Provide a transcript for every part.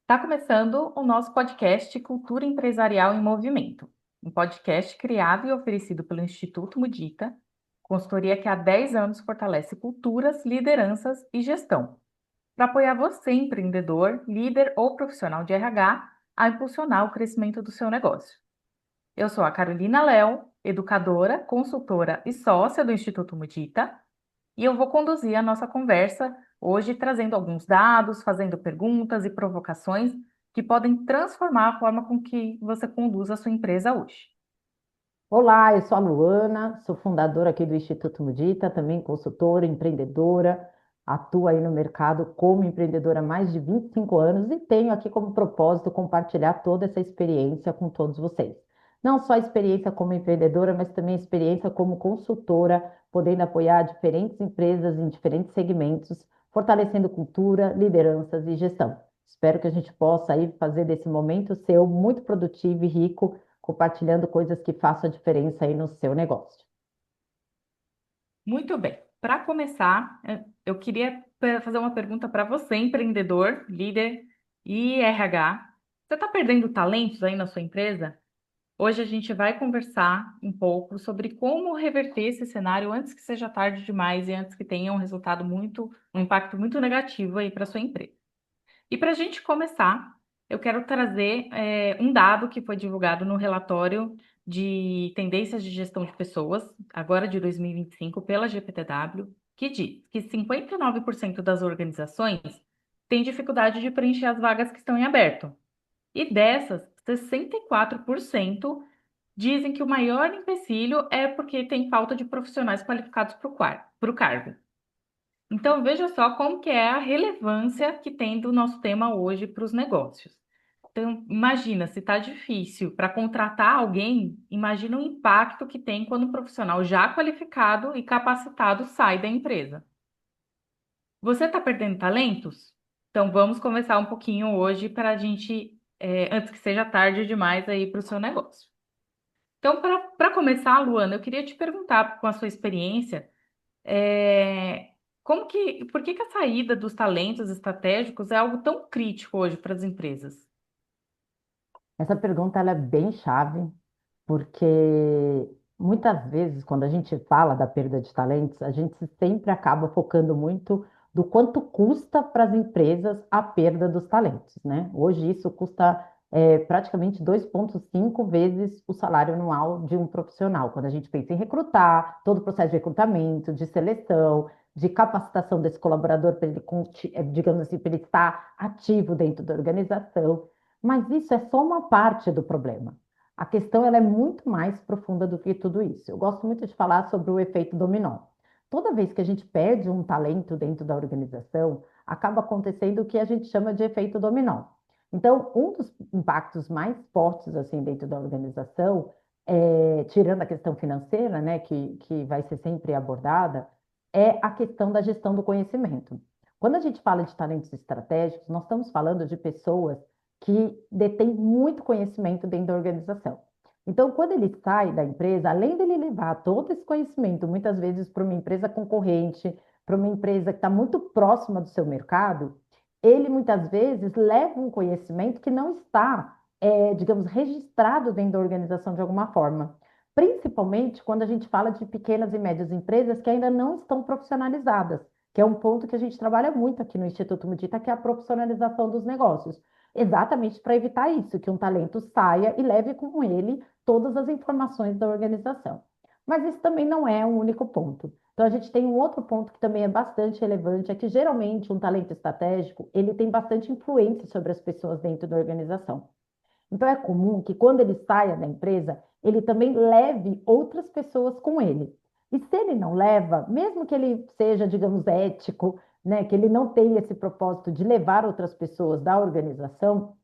Está começando o nosso podcast Cultura Empresarial em Movimento, um podcast criado e oferecido pelo Instituto Mudita, consultoria que há 10 anos fortalece culturas, lideranças e gestão, para apoiar você, empreendedor, líder ou profissional de RH, a impulsionar o crescimento do seu negócio. Eu sou a Carolina Léo, educadora, consultora e sócia do Instituto Mudita, e eu vou conduzir a nossa conversa hoje trazendo alguns dados, fazendo perguntas e provocações que podem transformar a forma com que você conduz a sua empresa hoje. Olá, eu sou a Luana, sou fundadora aqui do Instituto Mudita, também consultora, empreendedora, atuo aí no mercado como empreendedora há mais de 25 anos e tenho aqui como propósito compartilhar toda essa experiência com todos vocês. Não só a experiência como empreendedora, mas também a experiência como consultora, podendo apoiar diferentes empresas em diferentes segmentos, fortalecendo cultura, lideranças e gestão. Espero que a gente possa aí fazer desse momento seu muito produtivo e rico compartilhando coisas que façam a diferença aí no seu negócio. Muito bem. Para começar, eu queria fazer uma pergunta para você, empreendedor, líder e RH. Você está perdendo talentos aí na sua empresa? Hoje a gente vai conversar um pouco sobre como reverter esse cenário antes que seja tarde demais e antes que tenha um impacto muito negativo aí para sua empresa. E para a gente começar, eu quero trazer um dado que foi divulgado no relatório de tendências de gestão de pessoas, agora de 2025, pela GPTW, que diz que 59% das organizações têm dificuldade de preencher as vagas que estão em aberto. E dessas, 64% dizem que o maior empecilho é porque tem falta de profissionais qualificados para o cargo. Então, veja só como que é a relevância que tem do nosso tema hoje para os negócios. Então, imagina, se está difícil para contratar alguém, imagina o impacto que tem quando um profissional já qualificado e capacitado sai da empresa. Você está perdendo talentos? Então, vamos conversar um pouquinho hoje para a gente, antes que seja tarde demais aí para o seu negócio. Então, para começar, Luana, eu queria te perguntar, com a sua experiência, é, por que que a saída dos talentos estratégicos é algo tão crítico hoje para as empresas? Essa pergunta ela é bem chave, porque muitas vezes, quando a gente fala da perda de talentos, a gente sempre acaba focando muito do quanto custa para as empresas a perda dos talentos, né? Hoje isso custa praticamente 2,5 vezes o salário anual de um profissional. Quando a gente pensa em recrutar, todo o processo de recrutamento, de seleção, de capacitação desse colaborador para ele, digamos assim, para ele estar ativo dentro da organização. Mas isso é só uma parte do problema. A questão ela é muito mais profunda do que tudo isso. Eu gosto muito de falar sobre o efeito dominó. Toda vez que a gente perde um talento dentro da organização, acaba acontecendo o que a gente chama de efeito dominó. Então, um dos impactos mais fortes assim dentro da organização, tirando a questão financeira, né, que vai ser sempre abordada, é a questão da gestão do conhecimento. Quando a gente fala de talentos estratégicos, nós estamos falando de pessoas que detém muito conhecimento dentro da organização. Então, quando ele sai da empresa, além dele levar todo esse conhecimento, muitas vezes para uma empresa concorrente, para uma empresa que está muito próxima do seu mercado, ele muitas vezes leva um conhecimento que não está, digamos, registrado dentro da organização de alguma forma. Principalmente quando a gente fala de pequenas e médias empresas que ainda não estão profissionalizadas, que é um ponto que a gente trabalha muito aqui no Instituto Mudita, que é a profissionalização dos negócios. Exatamente para evitar isso, que um talento saia e leve com ele todas as informações da organização. Mas isso também não é um único ponto. Então, a gente tem um outro ponto que também é bastante relevante, é que geralmente um talento estratégico, ele tem bastante influência sobre as pessoas dentro da organização. Então, é comum que quando ele saia da empresa, ele também leve outras pessoas com ele. E se ele não leva, mesmo que ele seja, digamos, ético, né, que ele não tenha esse propósito de levar outras pessoas da organização,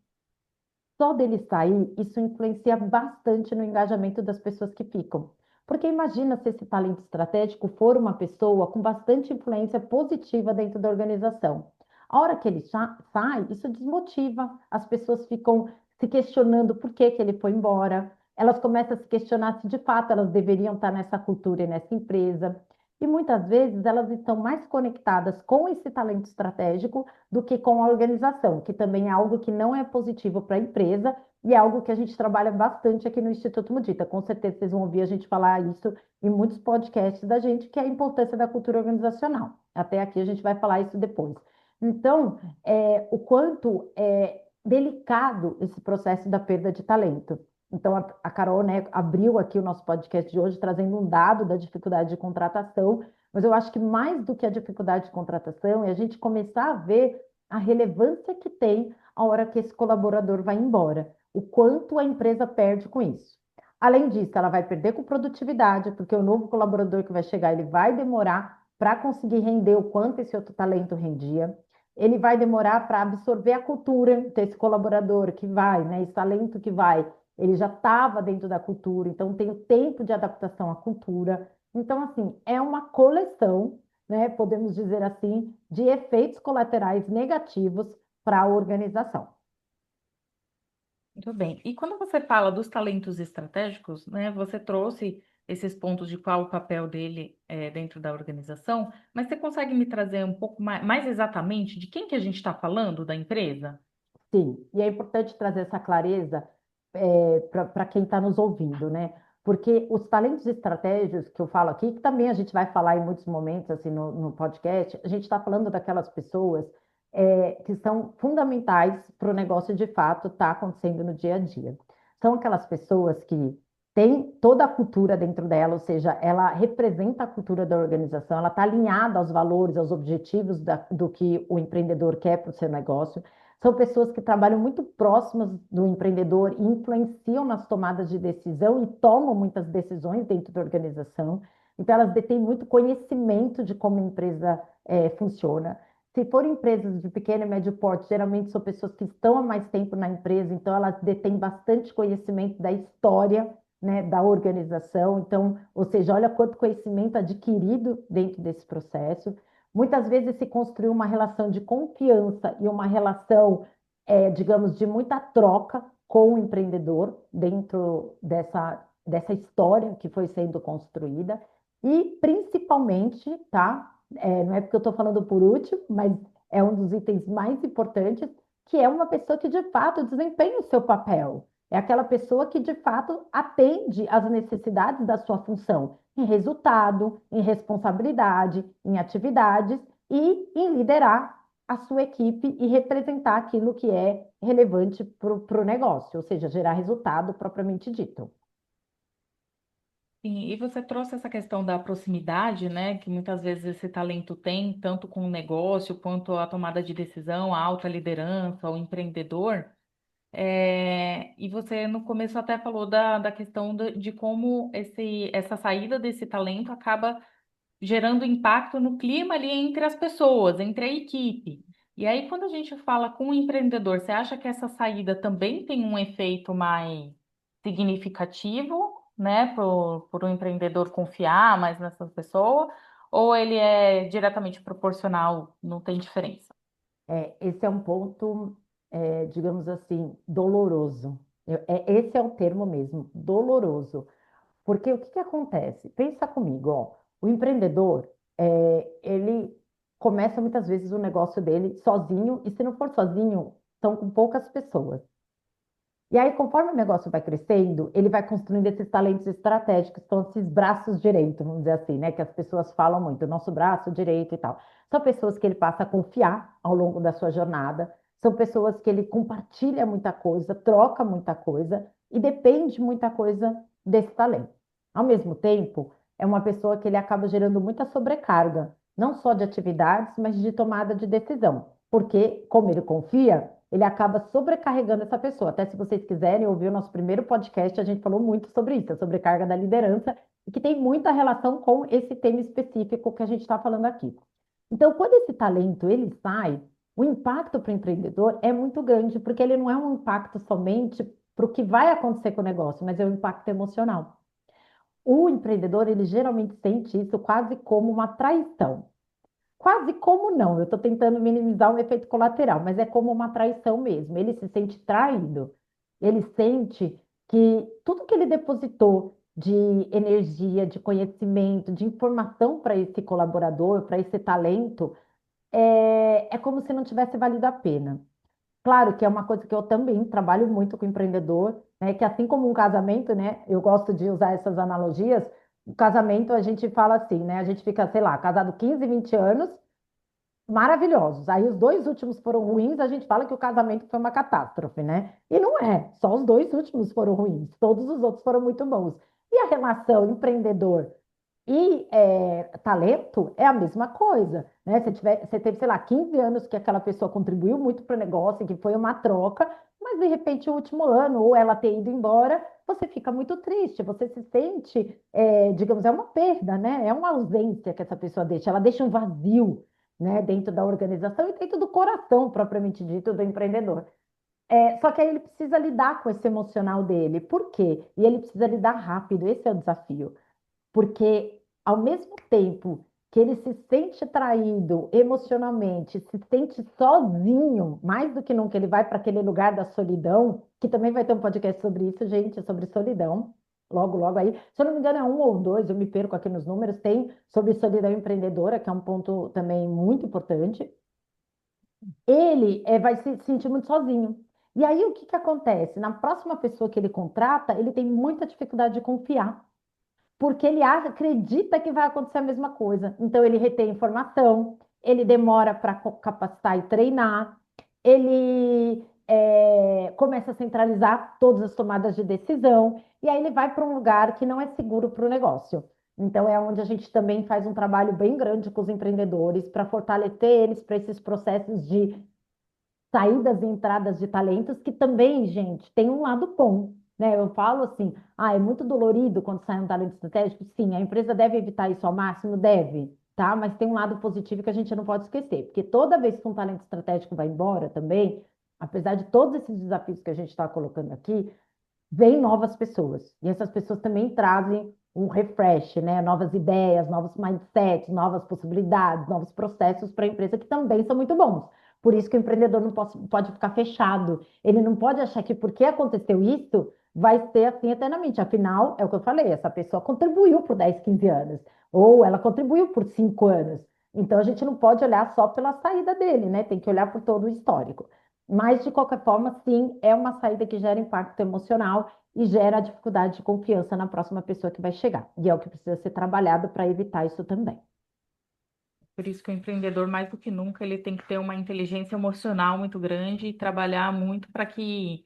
só dele sair, isso influencia bastante no engajamento das pessoas que ficam. Porque imagina se esse talento estratégico for uma pessoa com bastante influência positiva dentro da organização. A hora que ele sai, isso desmotiva, as pessoas ficam se questionando por que que ele foi embora, elas começam a se questionar se de fato elas deveriam estar nessa cultura e nessa empresa. E muitas vezes elas estão mais conectadas com esse talento estratégico do que com a organização, que também é algo que não é positivo para a empresa e é algo que a gente trabalha bastante aqui no Instituto Mudita. Com certeza vocês vão ouvir a gente falar isso em muitos podcasts da gente, que é a importância da cultura organizacional. Até aqui a gente vai falar isso depois. Então, o quanto é delicado esse processo da perda de talento. Então, a Carol, né, abriu aqui o nosso podcast de hoje trazendo um dado da dificuldade de contratação, mas eu acho que mais do que a dificuldade de contratação é a gente começar a ver a relevância que tem a hora que esse colaborador vai embora, o quanto a empresa perde com isso. Além disso, ela vai perder com produtividade, porque o novo colaborador que vai chegar, ele vai demorar para conseguir render o quanto esse outro talento rendia. Ele vai demorar para absorver a cultura desse colaborador que vai, né, esse talento que vai, ele já estava dentro da cultura, então tem o tempo de adaptação à cultura. Então, assim, é uma coleção, né, podemos dizer assim, de efeitos colaterais negativos para a organização. Muito bem. E quando você fala dos talentos estratégicos, né, você trouxe esses pontos de qual o papel dele dentro da organização, mas você consegue me trazer um pouco mais exatamente de quem que a gente está falando da empresa? Sim, e é importante trazer essa clareza para quem está nos ouvindo, né? Porque os talentos estratégicos que eu falo aqui, que também a gente vai falar em muitos momentos assim no podcast, a gente está falando daquelas pessoas que são fundamentais para o negócio de fato estar acontecendo no dia a dia. São aquelas pessoas que têm toda a cultura dentro dela, ou seja, ela representa a cultura da organização, ela está alinhada aos valores, aos objetivos do que o empreendedor quer para o seu negócio. São pessoas que trabalham muito próximas do empreendedor e influenciam nas tomadas de decisão e tomam muitas decisões dentro da organização. Então, elas detêm muito conhecimento de como a empresa funciona. Se for empresas de pequeno e médio porte, geralmente são pessoas que estão há mais tempo na empresa, então elas detêm bastante conhecimento da história, né, da organização. Então, ou seja, olha quanto conhecimento adquirido dentro desse processo. Muitas vezes se construiu uma relação de confiança e uma relação, digamos, de muita troca com o empreendedor dentro dessa história que foi sendo construída. E principalmente, tá? Não é porque eu estou falando por último, mas é um dos itens mais importantes, que é uma pessoa que de fato desempenha o seu papel. É aquela pessoa que de fato atende às necessidades da sua função em resultado, em responsabilidade, em atividades e em liderar a sua equipe e representar aquilo que é relevante para o negócio, ou seja, gerar resultado propriamente dito. Sim, e você trouxe essa questão da proximidade, né, que muitas vezes esse talento tem, tanto com o negócio quanto a tomada de decisão, a alta liderança, o empreendedor. E você no começo até falou da questão de como essa saída desse talento acaba gerando impacto no clima ali entre as pessoas, entre a equipe. E aí, quando a gente fala com o empreendedor, você acha que essa saída também tem um efeito mais significativo, né, por um empreendedor confiar mais nessa pessoa, ou ele é diretamente proporcional, não tem diferença? Esse é um ponto, digamos assim, doloroso. Esse é o termo mesmo, doloroso. Porque o que que acontece? Pensa comigo, ó, o empreendedor, ele começa muitas vezes o negócio dele sozinho, e se não for sozinho, são com poucas pessoas. E aí, conforme o negócio vai crescendo, ele vai construindo esses talentos estratégicos, são esses braços direitos, vamos dizer assim, né? Que as pessoas falam muito, o nosso braço direito e tal. São pessoas que ele passa a confiar ao longo da sua jornada, são pessoas que ele compartilha muita coisa, troca muita coisa e depende muita coisa desse talento. Ao mesmo tempo, é uma pessoa que ele acaba gerando muita sobrecarga, não só de atividades, mas de tomada de decisão. Porque, como ele confia, ele acaba sobrecarregando essa pessoa. Até se vocês quiserem ouvir o nosso primeiro podcast, a gente falou muito sobre isso, a sobrecarga da liderança, e que tem muita relação com esse tema específico que a gente está falando aqui. Então, quando esse talento ele sai, o impacto para o empreendedor é muito grande, porque ele não é um impacto somente para o que vai acontecer com o negócio, mas é um impacto emocional. O empreendedor, ele geralmente sente isso quase como uma traição. Quase como não, eu estou tentando minimizar o efeito colateral, mas é como uma traição mesmo. Ele se sente traído, ele sente que tudo que ele depositou de energia, de conhecimento, de informação para esse colaborador, para esse talento, é como se não tivesse valido a pena. Claro que é uma coisa que eu também trabalho muito com empreendedor, né? Que assim como um casamento, né? Eu gosto de usar essas analogias. O casamento a gente fala assim, né? A gente fica, sei lá, casado 15, 20 anos, maravilhosos. Aí os dois últimos foram ruins, a gente fala que o casamento foi uma catástrofe, né? E não é, só os dois últimos foram ruins, todos os outros foram muito bons. E a relação empreendedor e talento é a mesma coisa, né? Você teve, sei lá, 15 anos que aquela pessoa contribuiu muito para o negócio, que foi uma troca, mas de repente o último ano, ou ela ter ido embora, você fica muito triste, você se sente, digamos, é uma perda, né? É uma ausência que essa pessoa deixa, ela deixa um vazio, né, dentro da organização e dentro do coração, propriamente dito, do empreendedor. Só que aí ele precisa lidar com esse emocional dele. Por quê? E ele precisa lidar rápido, esse é o desafio. Porque ao mesmo tempo que ele se sente traído emocionalmente, se sente sozinho, mais do que nunca, ele vai para aquele lugar da solidão, que também vai ter um podcast sobre isso, gente, sobre solidão. Logo, logo aí. Se eu não me engano, é um ou dois, eu me perco aqui nos números. Tem sobre solidão empreendedora, que é um ponto também muito importante. Ele vai se sentir muito sozinho. E aí, o que que acontece? Na próxima pessoa que ele contrata, ele tem muita dificuldade de confiar porque ele acredita que vai acontecer a mesma coisa. Então, ele retém informação, ele demora para capacitar e treinar, ele começa a centralizar todas as tomadas de decisão, e aí ele vai para um lugar que não é seguro para o negócio. Então, é onde a gente também faz um trabalho bem grande com os empreendedores para fortalecer eles para esses processos de saídas e entradas de talentos, que também, gente, tem um lado bom, né? Eu falo assim, é muito dolorido quando sai um talento estratégico. Sim, a empresa deve evitar isso ao máximo, deve, tá? Mas tem um lado positivo que a gente não pode esquecer, porque toda vez que um talento estratégico vai embora também, apesar de todos esses desafios que a gente está colocando aqui, vem novas pessoas. E essas pessoas também trazem um refresh, né? Novas ideias, novos mindsets, novas possibilidades, novos processos para a empresa que também são muito bons. Por isso que o empreendedor não pode ficar fechado. Ele não pode achar que porque aconteceu isso, vai ser assim eternamente. Afinal, é o que eu falei, essa pessoa contribuiu por 10, 15 anos, ou ela contribuiu por 5 anos. Então a gente não pode olhar só pela saída dele, né? Tem que olhar por todo o histórico. Mas, de qualquer forma, sim, é uma saída que gera impacto emocional e gera dificuldade de confiança na próxima pessoa que vai chegar. E é o que precisa ser trabalhado para evitar isso também. Por isso que o empreendedor, mais do que nunca, ele tem que ter uma inteligência emocional muito grande e trabalhar muito para que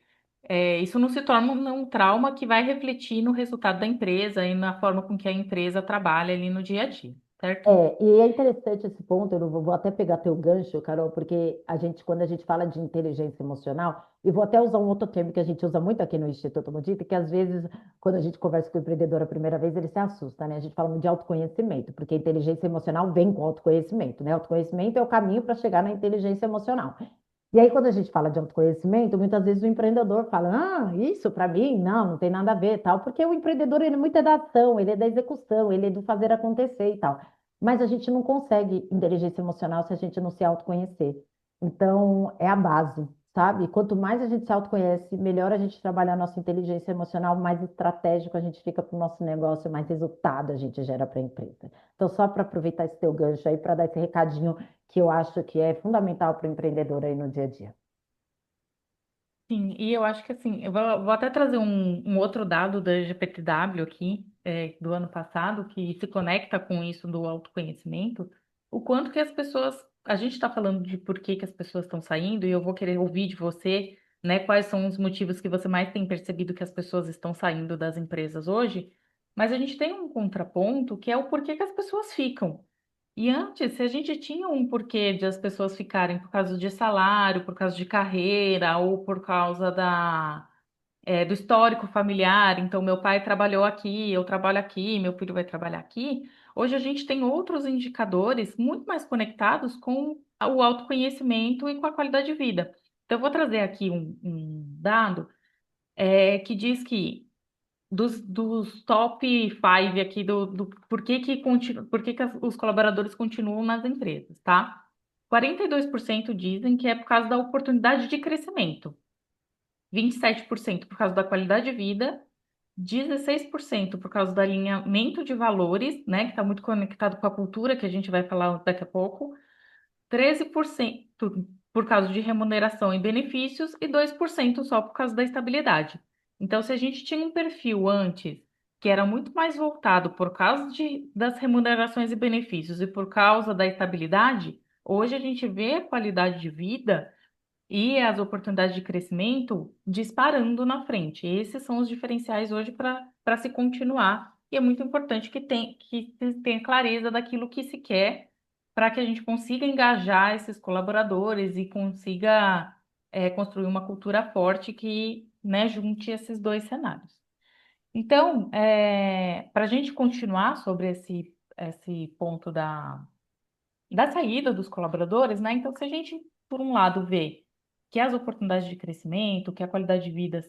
isso não se torne um trauma que vai refletir no resultado da empresa e na forma com que a empresa trabalha ali no dia a dia, certo? E é interessante esse ponto, eu vou até pegar teu gancho, Carol, porque quando a gente fala de inteligência emocional, e vou até usar um outro termo que a gente usa muito aqui no Instituto Modita, que às vezes, quando a gente conversa com o empreendedor a primeira vez, ele se assusta, né? A gente fala muito de autoconhecimento, porque inteligência emocional vem com autoconhecimento, né? Autoconhecimento é o caminho para chegar na inteligência emocional. E aí, quando a gente fala de autoconhecimento, muitas vezes o empreendedor fala, isso para mim, não tem nada a ver, tal, porque o empreendedor, ele é muito da ação, ele é da execução, ele é do fazer acontecer e tal. Mas a gente não consegue inteligência emocional se a gente não se autoconhecer. Então, é a base, sabe? Quanto mais a gente se autoconhece, melhor a gente trabalhar a nossa inteligência emocional, mais estratégico a gente fica para o nosso negócio, mais resultado a gente gera para a empresa. Então, só para aproveitar esse teu gancho aí, para dar esse recadinho que eu acho que é fundamental para o empreendedor aí no dia a dia. Sim, e eu acho que assim, vou até trazer um outro dado da GPTW aqui, do ano passado, que se conecta com isso do autoconhecimento, o quanto que as pessoas, a gente está falando de por que que as pessoas estão saindo, e eu vou querer ouvir de você, né, quais são os motivos que você mais tem percebido que as pessoas estão saindo das empresas hoje, mas a gente tem um contraponto que é o porquê que as pessoas ficam. E antes, se a gente tinha um porquê de as pessoas ficarem por causa de salário, por causa de carreira, ou por causa do histórico familiar, então meu pai trabalhou aqui, eu trabalho aqui, meu filho vai trabalhar aqui. Hoje a gente tem outros indicadores muito mais conectados com o autoconhecimento e com a qualidade de vida. Então, eu vou trazer aqui um dado que diz que dos top 5 aqui do por que que os colaboradores continuam nas empresas, tá? 42% dizem que é por causa da oportunidade de crescimento, 27% por causa da qualidade de vida 16% por causa do alinhamento de valores, né, que está muito conectado com a cultura, que a gente vai falar daqui a pouco, 13% por causa de remuneração e benefícios e 2% só por causa da estabilidade. Então, se a gente tinha um perfil antes que era muito mais voltado por causa das remunerações e benefícios e por causa da estabilidade, hoje a gente vê a qualidade de vida e as oportunidades de crescimento disparando na frente. Esses são os diferenciais hoje para se continuar. E é muito importante que se tenha clareza daquilo que se quer para que a gente consiga engajar esses colaboradores e consiga construir uma cultura forte que, né, junte esses dois cenários. Então, para a gente continuar sobre esse ponto da saída dos colaboradores, né? Então, se a gente, por um lado, vê que as oportunidades de crescimento, que a qualidade de vida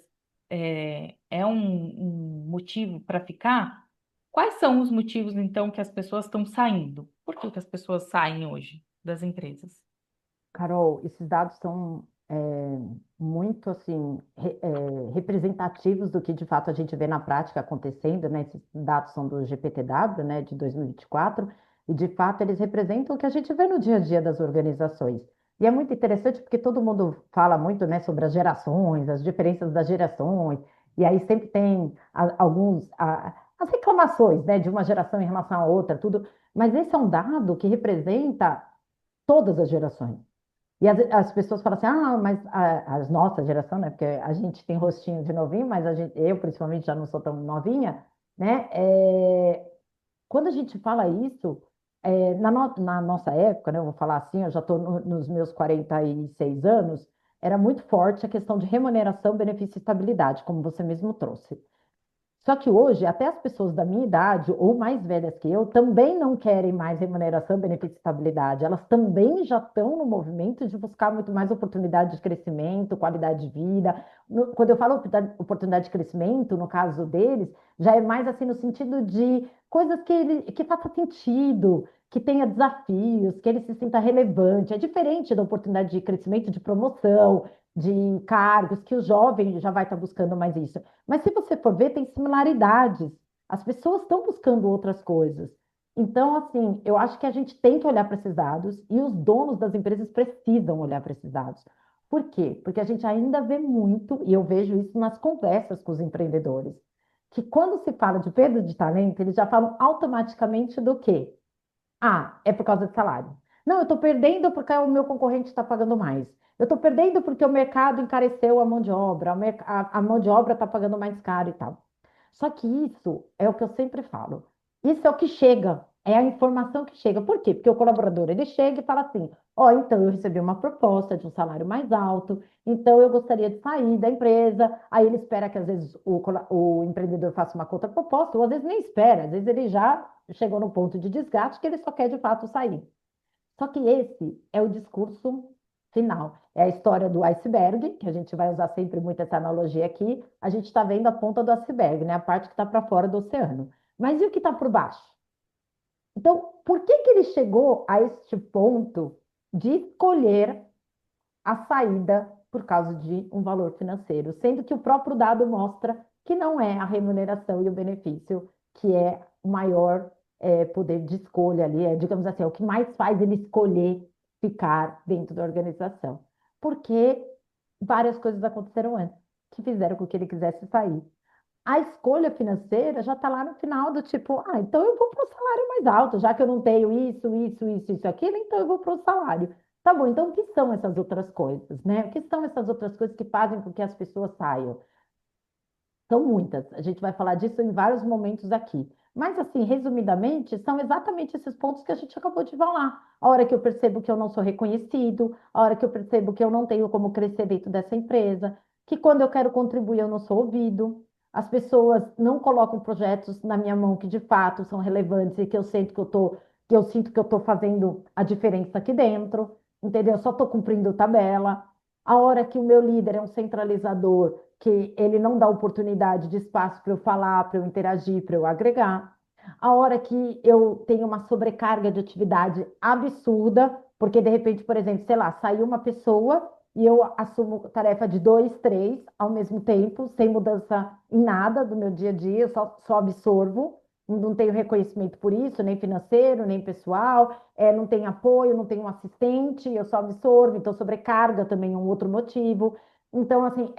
é um motivo para ficar, quais são os motivos, então, que as pessoas estão saindo? Por que que as pessoas saem hoje das empresas? Carol, esses dados são muito assim representativos do que de fato a gente vê na prática acontecendo, né? Esses dados são do GPTW, né, de 2024, e de fato eles representam o que a gente vê no dia a dia das organizações. E é muito interessante porque todo mundo fala muito, né, sobre as gerações, as diferenças das gerações, e aí sempre tem as reclamações, né, de uma geração em relação à outra, tudo. Mas esse é um dado que representa todas as gerações. E as pessoas falam assim, mas a nossa geração, né? Porque a gente tem rostinho de novinho, mas eu principalmente já não sou tão novinha, né? Quando a gente fala isso, na nossa época, né? Eu vou falar assim, eu já estou nos meus 46 anos, era muito forte a questão de remuneração, benefício e estabilidade, como você mesmo trouxe. Só que hoje, até as pessoas da minha idade ou mais velhas que eu também não querem mais remuneração, benefício e estabilidade. Elas também já estão no movimento de buscar muito mais oportunidade de crescimento, qualidade de vida. Quando eu falo oportunidade de crescimento, no caso deles, já é mais assim no sentido de coisas que façam sentido, que tenha desafios, que ele se sinta relevante. É diferente da oportunidade de crescimento, de promoção, de cargos, que o jovem já vai estar buscando mais isso. Mas se você for ver, tem similaridades. As pessoas estão buscando outras coisas. Então, assim, eu acho que a gente tem que olhar para esses dados e os donos das empresas precisam olhar para esses dados. Por quê? Porque a gente ainda vê muito, e eu vejo isso nas conversas com os empreendedores, que quando se fala de perda de talento, eles já falam automaticamente do quê? É por causa de salário. Não, eu estou perdendo porque o meu concorrente está pagando mais. Eu estou perdendo porque o mercado encareceu a mão de obra, a mão de obra está pagando mais caro e tal. Só que isso é o que eu sempre falo. Isso é o que chega, é a informação que chega. Por quê? Porque o colaborador ele chega e fala assim: ó, então eu recebi uma proposta de um salário mais alto, então eu gostaria de sair da empresa. Aí ele espera que às vezes o empreendedor faça uma contraproposta, ou às vezes nem espera, às vezes ele já chegou no ponto de desgaste que ele só quer de fato sair. Só que esse é o discurso final. É a história do iceberg, que a gente vai usar sempre muito essa analogia aqui. A gente está vendo a ponta do iceberg, né? A parte que está para fora do oceano. Mas e o que está por baixo? Então, por que que ele chegou a este ponto de escolher a saída por causa de um valor financeiro, sendo que o próprio dado mostra que não é a remuneração e o benefício que é o maior poder de escolha ali, digamos assim, é o que mais faz ele escolher ficar dentro da organização. Porque várias coisas aconteceram antes que fizeram com que ele quisesse sair. A escolha financeira já está lá no final do tipo, então eu vou para o salário mais alto, já que eu não tenho isso, aquilo, então eu vou para o salário. Tá bom, então o que são essas outras coisas, né? O que são essas outras coisas que fazem com que as pessoas saiam? São muitas. A gente vai falar disso em vários momentos aqui. Mas, assim, resumidamente, são exatamente esses pontos que a gente acabou de falar. A hora que eu percebo que eu não sou reconhecido, a hora que eu percebo que eu não tenho como crescer dentro dessa empresa, que quando eu quero contribuir eu não sou ouvido, as pessoas não colocam projetos na minha mão que de fato são relevantes e que eu sinto que eu sinto que eu estou fazendo a diferença aqui dentro, entendeu? Eu só estou cumprindo tabela. A hora que o meu líder é um centralizador que ele não dá oportunidade de espaço para eu falar, para eu interagir, para eu agregar. A hora que eu tenho uma sobrecarga de atividade absurda, porque de repente, por exemplo, sei lá, saiu uma pessoa e eu assumo tarefa de dois, três ao mesmo tempo, sem mudança em nada do meu dia a dia, eu só absorvo, não tenho reconhecimento por isso, nem financeiro, nem pessoal, não tenho apoio, não tenho um assistente, eu só absorvo, então sobrecarga também é um outro motivo. Então, assim,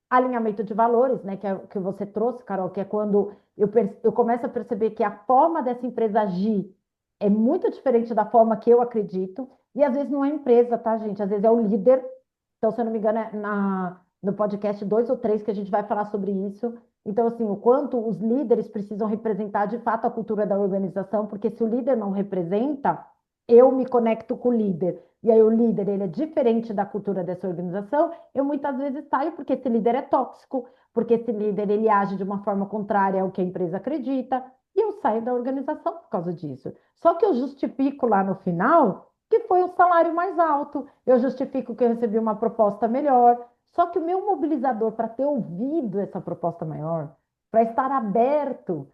alinhamento de valores, né, que é o que você trouxe, Carol, que é quando eu começo a perceber que a forma dessa empresa agir é muito diferente da forma que eu acredito, e às vezes não é a empresa, tá, gente? Às vezes é o líder. Então, se eu não me engano, no podcast 2 ou 3 que a gente vai falar sobre isso. Então, assim, o quanto os líderes precisam representar de fato a cultura da organização, porque se o líder não representa, eu me conecto com o líder. E aí o líder, ele é diferente da cultura dessa organização, eu muitas vezes saio porque esse líder é tóxico, porque esse líder, ele age de uma forma contrária ao que a empresa acredita, e eu saio da organização por causa disso. Só que eu justifico lá no final que foi o salário mais alto, eu justifico que eu recebi uma proposta melhor. Só que o meu mobilizador para ter ouvido essa proposta maior, para estar aberto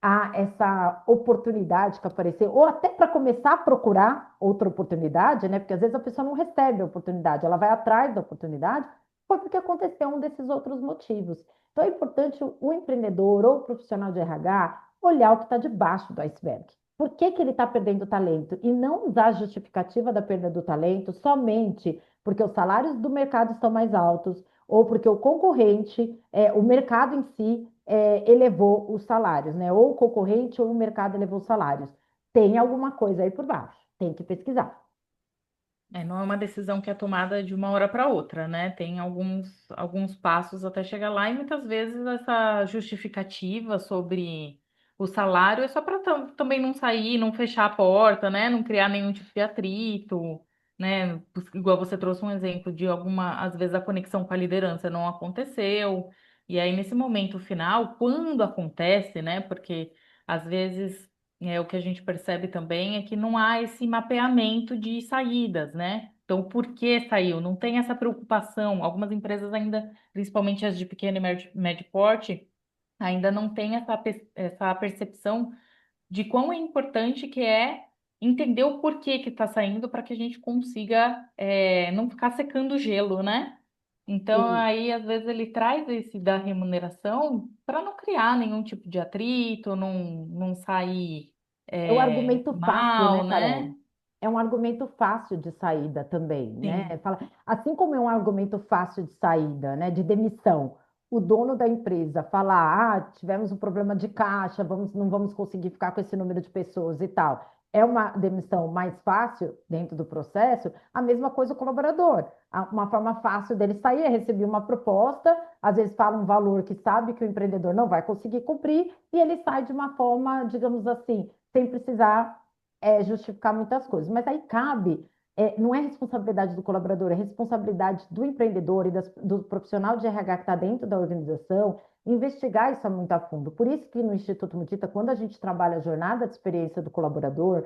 a essa oportunidade que apareceu, ou até para começar a procurar outra oportunidade, né? Porque às vezes a pessoa não recebe a oportunidade, ela vai atrás da oportunidade, foi porque aconteceu um desses outros motivos. Então é importante o empreendedor ou o profissional de RH olhar o que está debaixo do iceberg. Por que que ele está perdendo o talento? E não usar a justificativa da perda do talento somente porque os salários do mercado estão mais altos ou porque o concorrente, o mercado em si, elevou os salários, né? Ou o concorrente ou o mercado elevou os salários. Tem alguma coisa aí por baixo, tem que pesquisar. Não é uma decisão que é tomada de uma hora para outra, né? Tem alguns passos até chegar lá, e muitas vezes essa justificativa sobre o salário é só para também não sair, não fechar a porta, né? Não criar nenhum tipo de atrito, né? Igual você trouxe um exemplo de às vezes a conexão com a liderança não aconteceu, e aí nesse momento final, quando acontece, né? Porque às vezes. O que a gente percebe também é que não há esse mapeamento de saídas, né? Então, por que saiu? Não tem essa preocupação. Algumas empresas ainda, principalmente as de pequeno e médio porte, ainda não têm essa percepção de quão é importante que é entender o porquê que está saindo para que a gente consiga não ficar secando o gelo, né? Então, Sim. aí, às vezes, ele traz esse da remuneração para não criar nenhum tipo de atrito, não sair É um argumento fácil, né, mal, né? Carol? É um argumento fácil de saída também, Sim. né? Assim como é um argumento fácil de saída, né, de demissão, o dono da empresa falar, tivemos um problema de caixa, não vamos conseguir ficar com esse número de pessoas e tal. É uma demissão mais fácil dentro do processo, a mesma coisa o colaborador. Uma forma fácil dele sair é receber uma proposta, às vezes fala um valor que sabe que o empreendedor não vai conseguir cumprir, e ele sai de uma forma, digamos assim, sem precisar justificar muitas coisas. Mas aí cabe, não é responsabilidade do colaborador, é responsabilidade do empreendedor e do profissional de RH que está dentro da organização investigar isso muito a fundo. Por isso que no Instituto Mudita, quando a gente trabalha a jornada de experiência do colaborador,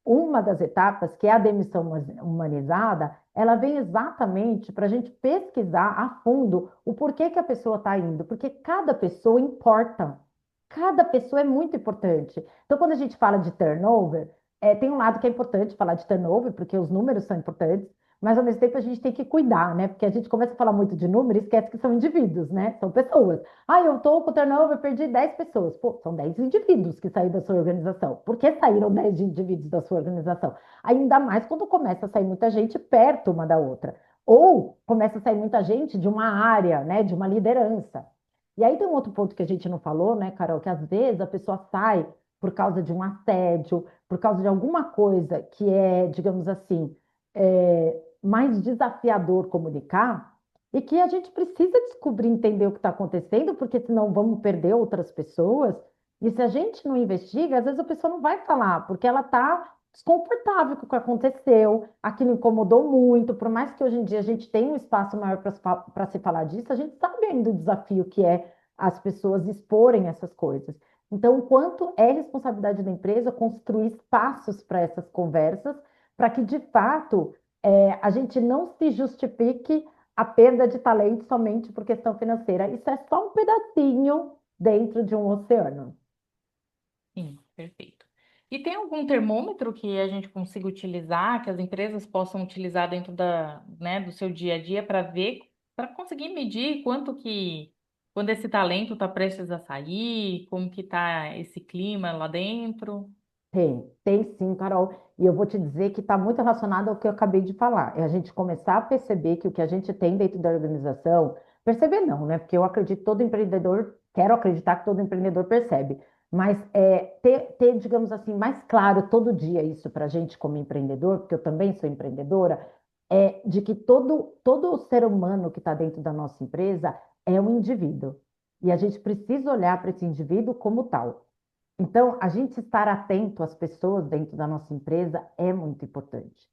uma das etapas, que é a demissão humanizada, ela vem exatamente para a gente pesquisar a fundo o porquê que a pessoa está indo, porque cada pessoa importa. Cada pessoa é muito importante. Então, quando a gente fala de turnover, tem um lado que é importante falar de turnover, porque os números são importantes, mas ao mesmo tempo a gente tem que cuidar, né? Porque a gente começa a falar muito de número e esquece que são indivíduos, né? São pessoas. Ah, eu tô com turnover, perdi 10 pessoas. Pô, são 10 indivíduos que saíram da sua organização. Por que saíram 10 indivíduos da sua organização? Ainda mais quando começa a sair muita gente perto uma da outra. Ou começa a sair muita gente de uma área, né? De uma liderança. E aí tem um outro ponto que a gente não falou, né, Carol? Que às vezes a pessoa sai por causa de um assédio, por causa de alguma coisa que é, digamos assim, mais desafiador comunicar, e que a gente precisa descobrir, entender o que está acontecendo, porque senão vamos perder outras pessoas. E se a gente não investiga, às vezes a pessoa não vai falar, porque ela está desconfortável com o que aconteceu, aquilo incomodou muito, por mais que hoje em dia a gente tenha um espaço maior para se falar disso, a gente sabe ainda o desafio que é as pessoas exporem essas coisas. Então, o quanto é responsabilidade da empresa construir espaços para essas conversas, para que, de fato, a gente não se justifique a perda de talento somente por questão financeira. Isso é só um pedacinho dentro de um oceano. Sim, perfeito. E tem algum termômetro que a gente consiga utilizar, que as empresas possam utilizar dentro né, do seu dia a dia para ver, para conseguir medir quando esse talento está prestes a sair, como que está esse clima lá dentro? Tem sim, Carol. E eu vou te dizer que está muito relacionado ao que eu acabei de falar. É a gente começar a perceber que o que a gente tem dentro da organização, perceber não, né? Porque eu acredito que todo empreendedor, quero acreditar que todo empreendedor percebe, mas ter, digamos assim, mais claro todo dia isso para a gente como empreendedor, porque eu também sou empreendedora, é de que todo ser humano que está dentro da nossa empresa é um indivíduo. E a gente precisa olhar para esse indivíduo como tal. Então, a gente estar atento às pessoas dentro da nossa empresa é muito importante.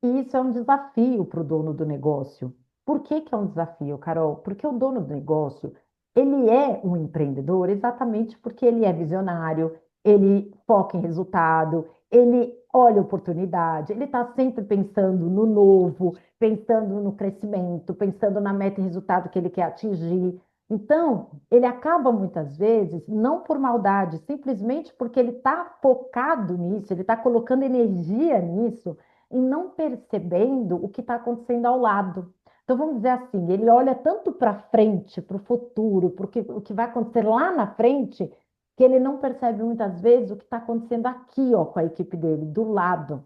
E isso é um desafio para o dono do negócio. Por que que é um desafio, Carol? Porque o dono do negócio, ele é um empreendedor exatamente porque ele é visionário, ele foca em resultado, ele olha oportunidade, ele está sempre pensando no novo, pensando no crescimento, pensando na meta e resultado que ele quer atingir. Então, ele acaba muitas vezes, não por maldade, simplesmente porque ele está focado nisso, ele está colocando energia nisso e não percebendo o que está acontecendo ao lado. Então, vamos dizer assim, ele olha tanto para frente, para o futuro, porque o que vai acontecer lá na frente, que ele não percebe muitas vezes o que está acontecendo aqui, ó, com a equipe dele, do lado.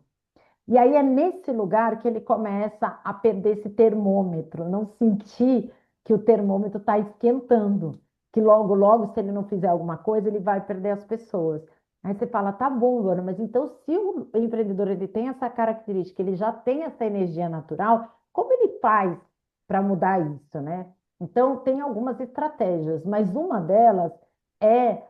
E aí é nesse lugar que ele começa a perder esse termômetro, não sentir que o termômetro está esquentando, que logo, logo, se ele não fizer alguma coisa, ele vai perder as pessoas. Aí você fala, tá bom, Luana, mas então se o empreendedor ele tem essa característica, ele já tem essa energia natural, como ele faz para mudar isso, né? Então, tem algumas estratégias, mas uma delas é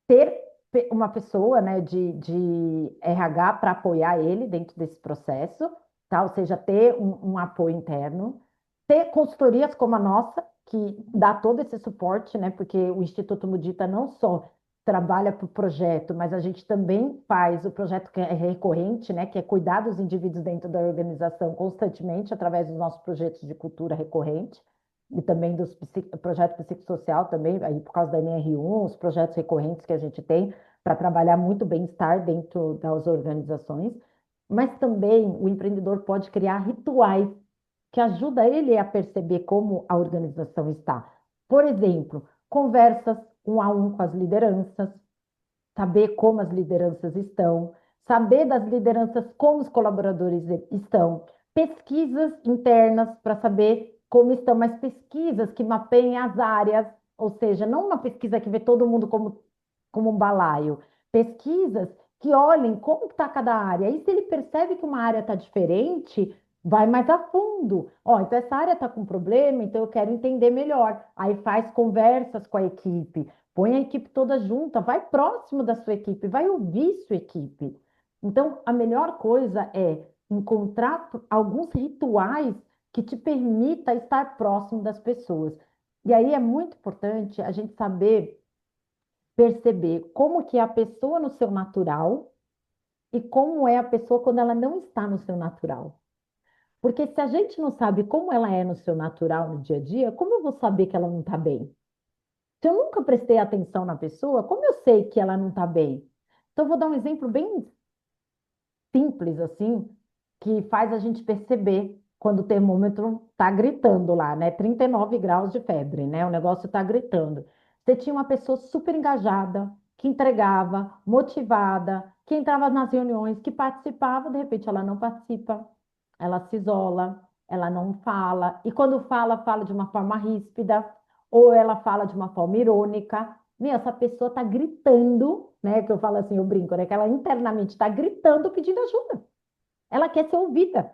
ter uma pessoa, né, de RH para apoiar ele dentro desse processo, tá? Ou seja, ter um apoio interno, ter consultorias como a nossa, que dá todo esse suporte, né? Porque o Instituto Mudita não só trabalha para o projeto, mas a gente também faz o projeto que é recorrente, né? Que é cuidar dos indivíduos dentro da organização constantemente, através dos nossos projetos de cultura recorrente e também dos projetos psicossocial também, aí por causa da NR1, os projetos recorrentes que a gente tem para trabalhar muito bem-estar dentro das organizações, mas também o empreendedor pode criar rituais que ajudam ele a perceber como a organização está. Por exemplo, conversas um a um com as lideranças, saber como as lideranças estão, saber das lideranças como os colaboradores estão, pesquisas internas para saber como estão, mas pesquisas que mapeiem as áreas, ou seja, não uma pesquisa que vê todo mundo como um balaio, pesquisas que olhem como está cada área. E se ele percebe que uma área está diferente, vai mais a fundo. Ó, então essa área está com problema, então eu quero entender melhor. Aí faz conversas com a equipe, põe a equipe toda junta, vai próximo da sua equipe, vai ouvir sua equipe. Então, a melhor coisa é encontrar alguns rituais que te permita estar próximo das pessoas. E aí é muito importante a gente saber perceber como que é a pessoa no seu natural e como é a pessoa quando ela não está no seu natural. Porque se a gente não sabe como ela é no seu natural no dia a dia, como eu vou saber que ela não está bem? Se eu nunca prestei atenção na pessoa, como eu sei que ela não está bem? Então, eu vou dar um exemplo bem simples, assim, que faz a gente perceber quando o termômetro está gritando lá, né? 39 graus de febre, né? O negócio está gritando. Você tinha uma pessoa super engajada, que entregava, motivada, que entrava nas reuniões, que participava, de repente ela não participa, ela se isola, ela não fala, e quando fala, fala de uma forma ríspida, ou ela fala de uma forma irônica. Meu, essa pessoa está gritando, né? Que eu falo assim, eu brinco, né? Que ela internamente está gritando pedindo ajuda. Ela quer ser ouvida.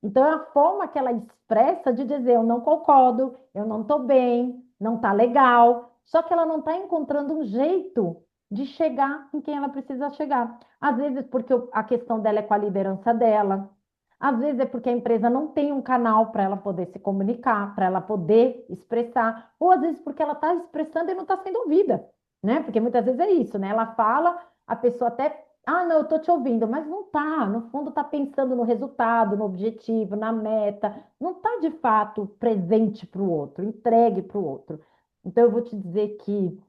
Então, é a forma que ela expressa de dizer: eu não concordo, eu não estou bem, não está legal. Só que ela não está encontrando um jeito de chegar em quem ela precisa chegar. Às vezes, porque a questão dela é com a liderança dela. Às vezes, é porque a empresa não tem um canal para ela poder se comunicar, para ela poder expressar. Ou às vezes, porque ela está expressando e não está sendo ouvida, né? Porque muitas vezes é isso, né? Ela fala, a pessoa até não, eu estou te ouvindo, mas não está. No fundo, está pensando no resultado, no objetivo, na meta. Não está de fato presente para o outro, entregue para o outro. Então, eu vou te dizer que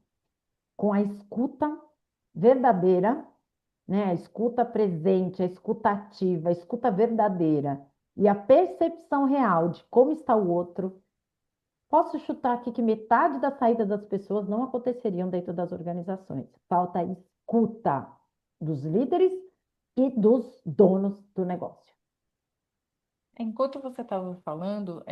com a escuta verdadeira, né? A escuta presente, a escuta ativa, a escuta verdadeira e a percepção real de como está o outro, posso chutar aqui que metade da saída das pessoas não aconteceriam dentro das organizações. Falta escuta dos líderes e dos donos do negócio. Enquanto você estava falando,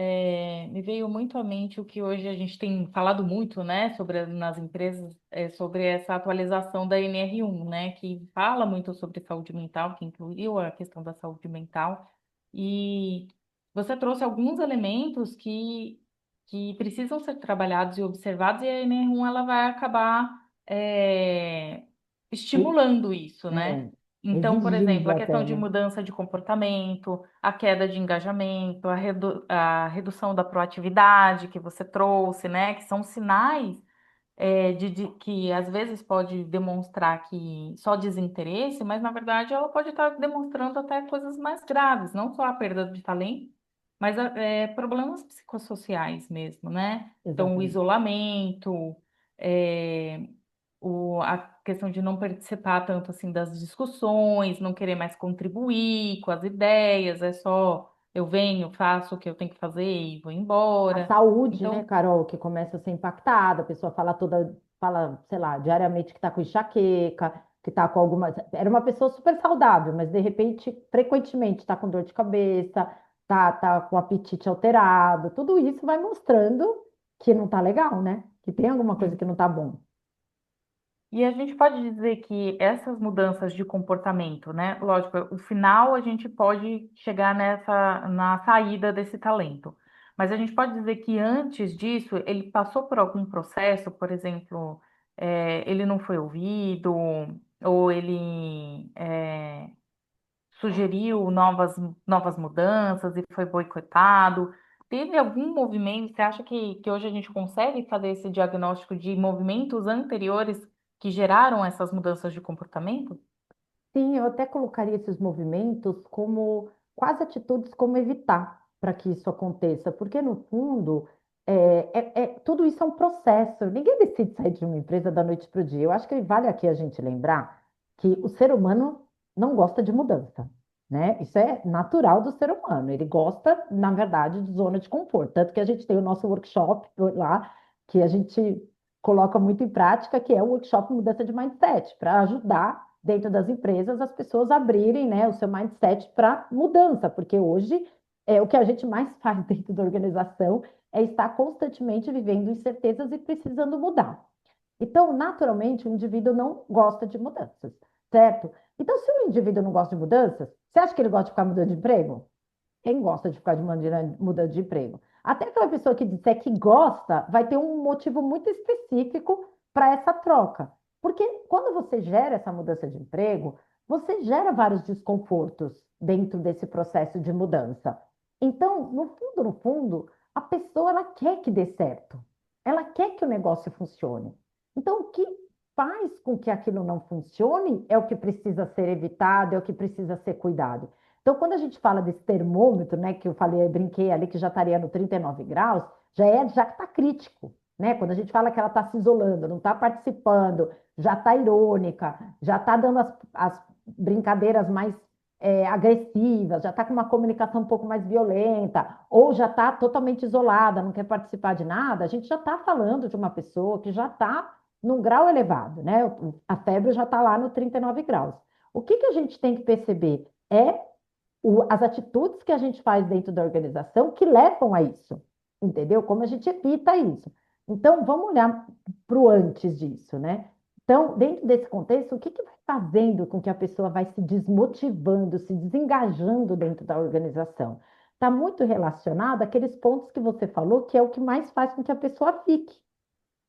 me veio muito à mente o que hoje a gente tem falado muito, né, sobre nas empresas, sobre essa atualização da NR1, né, que fala muito sobre saúde mental, que incluiu a questão da saúde mental, e você trouxe alguns elementos que precisam ser trabalhados e observados, e a NR1 ela vai acabar E, estimulando isso, né? é, Então, por exemplo, exigindo a até, questão de né? mudança de comportamento, a queda de engajamento, a redução da proatividade que você trouxe, né? Que são sinais de que às vezes pode demonstrar que só desinteresse, mas na verdade ela pode estar demonstrando até coisas mais graves, não só a perda de talento, mas problemas psicossociais mesmo, né? Então, o Exatamente. isolamento, é, a questão de não participar tanto assim das discussões, não querer mais contribuir com as ideias, é só eu venho, faço o que eu tenho que fazer e vou A embora. saúde, né, Então, Carol, que começa a ser impactada, a pessoa fala, sei lá, diariamente que está com enxaqueca, que está com alguma. Era uma pessoa super saudável, mas de repente, frequentemente, está com dor de cabeça, tá com o apetite alterado. Tudo isso vai mostrando que não tá legal, né? Que tem alguma coisa que não tá bom. e a gente pode dizer que essas mudanças de comportamento, né? Lógico, o final a gente pode chegar na saída desse talento. Mas a gente pode dizer que antes disso, ele passou por algum processo, por exemplo, ele não foi ouvido, ou ele sugeriu novas mudanças e foi boicotado. Teve algum movimento? Você acha que hoje a gente consegue fazer esse diagnóstico de movimentos anteriores que geraram essas mudanças de comportamento? Sim, eu até colocaria esses movimentos como quase atitudes como evitar para que isso aconteça, porque no fundo tudo isso é um processo. Ninguém decide sair de uma empresa da noite para o dia. Eu acho que vale aqui a gente lembrar que o ser humano não gosta de mudança, né? Isso é natural do ser humano. Ele gosta, na verdade, de zona de conforto. Tanto que a gente tem o nosso workshop lá, que a gente coloca muito em prática, que é o workshop Mudança de Mindset, para ajudar dentro das empresas as pessoas abrirem, né, o seu mindset para mudança, porque hoje o que a gente mais faz dentro da organização é estar constantemente vivendo incertezas e precisando mudar. Então, naturalmente, o indivíduo não gosta de mudanças, certo? Então, se o indivíduo não gosta de mudanças, você acha que ele gosta de ficar mudando de emprego? Quem gosta de ficar mudando de emprego? Até aquela pessoa que disser que gosta, vai ter um motivo muito específico para essa troca. Porque quando você gera essa mudança de emprego, você gera vários desconfortos dentro desse processo de mudança. Então, no fundo, a pessoa ela quer que dê certo. Ela quer que o negócio funcione. Então, o que faz com que aquilo não funcione é o que precisa ser evitado, é o que precisa ser cuidado. Então, quando a gente fala desse termômetro, né, que eu falei, eu brinquei ali que já estaria no 39 graus, já está crítico, né? Quando a gente fala que ela está se isolando, não está participando, já está irônica, já está dando as brincadeiras mais agressivas, já está com uma comunicação um pouco mais violenta, ou já está totalmente isolada, não quer participar de nada, a gente já está falando de uma pessoa que já está num grau elevado, né? A febre já está lá no 39 graus. O que que a gente tem que perceber? As atitudes que a gente faz dentro da organização que levam a isso, entendeu? Como a gente evita isso. Então, vamos olhar para o antes disso, né? Então, dentro desse contexto, o que que vai fazendo com que a pessoa vai se desmotivando, se desengajando dentro da organização? Está muito relacionado àqueles pontos que você falou, que é o que mais faz com que a pessoa fique.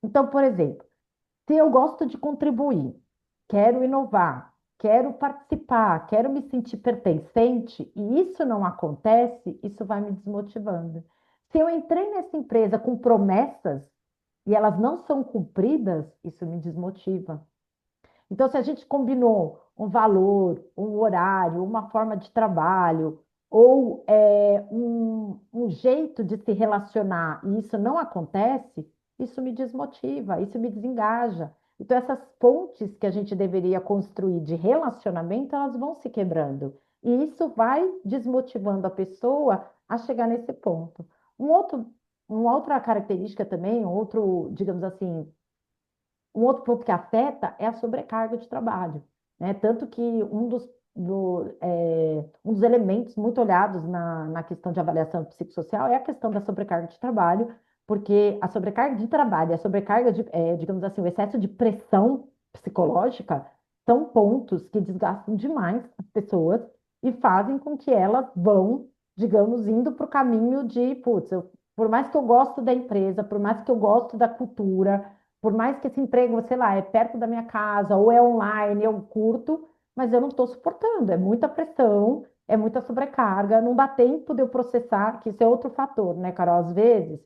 Então, por exemplo, se eu gosto de contribuir, quero inovar, quero participar, quero me sentir pertencente, e isso não acontece, isso vai me desmotivando. Se eu entrei nessa empresa com promessas e elas não são cumpridas, isso me desmotiva. Então, se a gente combinou um valor, um horário, uma forma de trabalho, ou um jeito de se relacionar, e isso não acontece, isso me desmotiva, isso me desengaja. Então, essas pontes que a gente deveria construir de relacionamento, elas vão se quebrando. E isso vai desmotivando a pessoa a chegar nesse ponto. Um outro, uma outra característica também, um outro, digamos assim, um outro ponto que afeta é a sobrecarga de trabalho, né? Tanto que um dos elementos muito olhados na questão de avaliação psicossocial é a questão da sobrecarga de trabalho, porque a sobrecarga de trabalho, a sobrecarga de, digamos assim, o excesso de pressão psicológica são pontos que desgastam demais as pessoas e fazem com que elas vão, digamos, indo para o caminho de, putz, por mais que eu gosto da empresa, por mais que eu gosto da cultura, por mais que esse emprego, sei lá, é perto da minha casa ou é online, eu curto, mas eu não estou suportando. É muita pressão, é muita sobrecarga, não dá tempo de eu processar, que isso é outro fator, né, Carol? Às vezes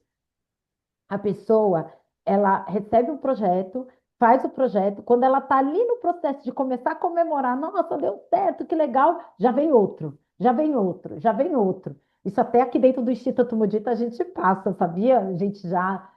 a pessoa, ela recebe um projeto, faz o projeto, quando ela está ali no processo de começar a comemorar, nossa, deu certo, que legal, já vem outro, já vem outro, já vem outro. Isso até aqui dentro do Instituto Mudita a gente passa, sabia? A gente já.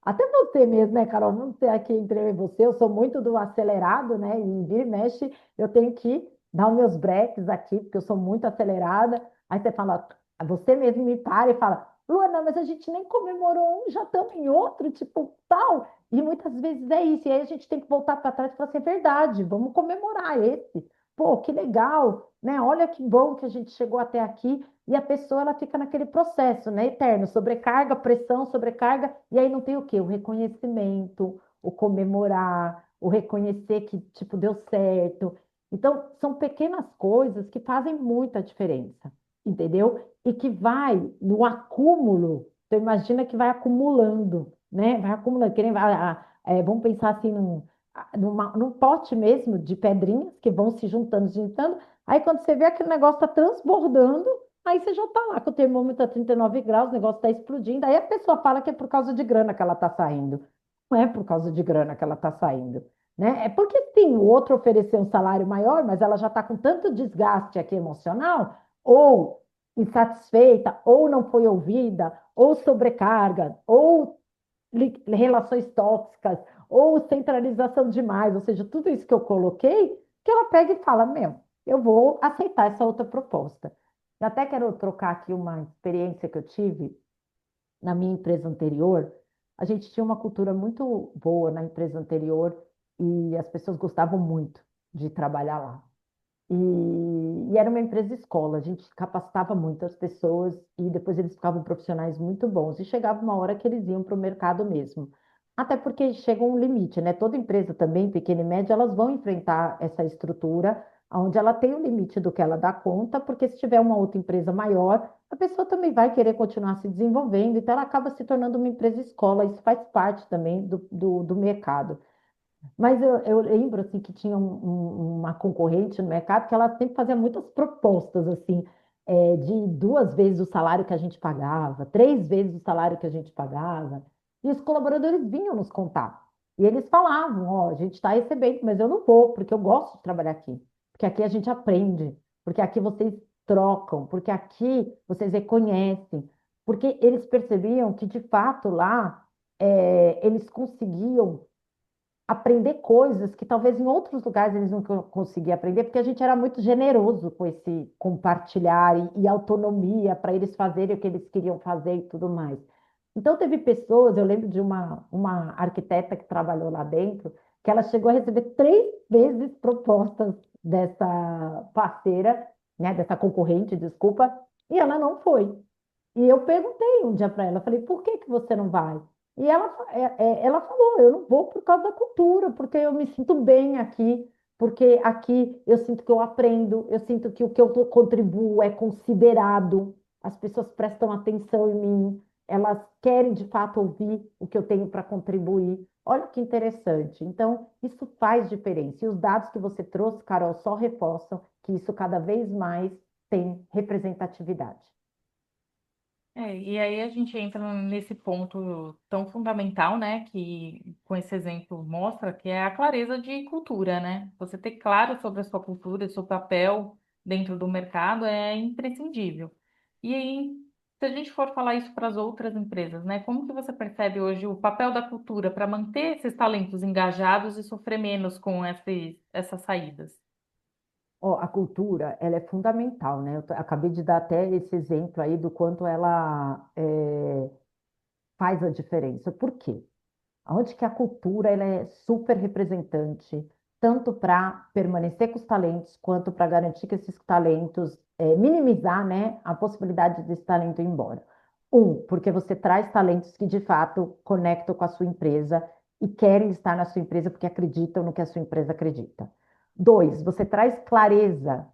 Até você mesmo, né, Carol? Vamos ter aqui entre eu e você, eu sou muito do acelerado, né? E vira e mexe, eu tenho que dar os meus breaks aqui, porque eu sou muito acelerada. Aí você fala, você mesmo me para e fala, Luana, mas a gente nem comemorou um, já estamos em outro, tipo, tal. E muitas vezes é isso. E aí a gente tem que voltar para trás e falar assim, é verdade, vamos comemorar esse. Pô, que legal, né? Olha que bom que a gente chegou até aqui. E a pessoa, ela fica naquele processo, né? Eterno, sobrecarga, pressão, sobrecarga. E aí não tem o quê? O reconhecimento, o comemorar, o reconhecer que, tipo, deu certo. Então, são pequenas coisas que fazem muita diferença, entendeu? E que vai no acúmulo, então imagina que vai acumulando, né? Vai acumulando, que nem vamos pensar assim num pote mesmo de pedrinhas que vão se juntando, aí quando você vê aquele negócio está transbordando, aí você já está lá com o termômetro a 39 graus, o negócio está explodindo, aí a pessoa fala que é por causa de grana que ela está saindo. Não é por causa de grana que ela está saindo, né? É porque sim, o outro ofereceu um salário maior, mas ela já está com tanto desgaste aqui emocional, ou insatisfeita, ou não foi ouvida, ou sobrecarga, ou relações tóxicas, ou centralização demais, ou seja, tudo isso que eu coloquei, que ela pega e fala, meu, eu vou aceitar essa outra proposta. Eu até quero trocar aqui uma experiência que eu tive na minha empresa anterior. A gente tinha uma cultura muito boa na empresa anterior e as pessoas gostavam muito de trabalhar lá. E era uma empresa escola, a gente capacitava muitas pessoas e depois eles ficavam profissionais muito bons. E chegava uma hora que eles iam para o mercado mesmo. Até porque chega um limite, né? Toda empresa também, pequena e média, elas vão enfrentar essa estrutura onde ela tem o limite do que ela dá conta, porque se tiver uma outra empresa maior, a pessoa também vai querer continuar se desenvolvendo, então ela acaba se tornando uma empresa escola, isso faz parte também do mercado. Mas eu lembro assim que tinha uma concorrente no mercado que ela sempre fazia muitas propostas assim, de duas vezes o salário que a gente pagava, três vezes o salário que a gente pagava. E os colaboradores vinham nos contar. E eles falavam, ó, a gente está recebendo, mas eu não vou, porque eu gosto de trabalhar aqui. Porque aqui a gente aprende, porque aqui vocês trocam, porque aqui vocês reconhecem. Porque eles percebiam que, de fato, lá eles conseguiam aprender coisas que talvez em outros lugares eles não conseguiam aprender, porque a gente era muito generoso com esse compartilhar e autonomia para eles fazerem o que eles queriam fazer e tudo mais. Então, teve pessoas, eu lembro de uma arquiteta que trabalhou lá dentro, que ela chegou a receber três vezes propostas dessa parceira, né, dessa concorrente, desculpa, e ela não foi. E eu perguntei um dia para ela, falei, por que que você não vai? E ela falou, eu não vou por causa da cultura, porque eu me sinto bem aqui, porque aqui eu sinto que eu aprendo, eu sinto que o que eu contribuo é considerado, as pessoas prestam atenção em mim, elas querem de fato ouvir o que eu tenho para contribuir. Olha que interessante. Então, isso faz diferença. E os dados que você trouxe, Carol, só reforçam que isso cada vez mais tem representatividade. E aí a gente entra nesse ponto tão fundamental, né, que com esse exemplo mostra, que é a clareza de cultura, né? Você ter claro sobre a sua cultura, seu papel dentro do mercado é imprescindível. E aí se a gente for falar isso para as outras empresas, né? Como que você percebe hoje o papel da cultura para manter esses talentos engajados e sofrer menos com essas saídas? Ó, a cultura, ela é fundamental, né? Acabei de dar até esse exemplo aí do quanto ela faz a diferença. Por quê? Onde que a cultura ela é super representante, tanto para permanecer com os talentos, quanto para garantir que esses talentos, minimizar, né, a possibilidade desse talento ir embora. Porque você traz talentos que de fato conectam com a sua empresa e querem estar na sua empresa porque acreditam no que a sua empresa acredita. Dois, você traz clareza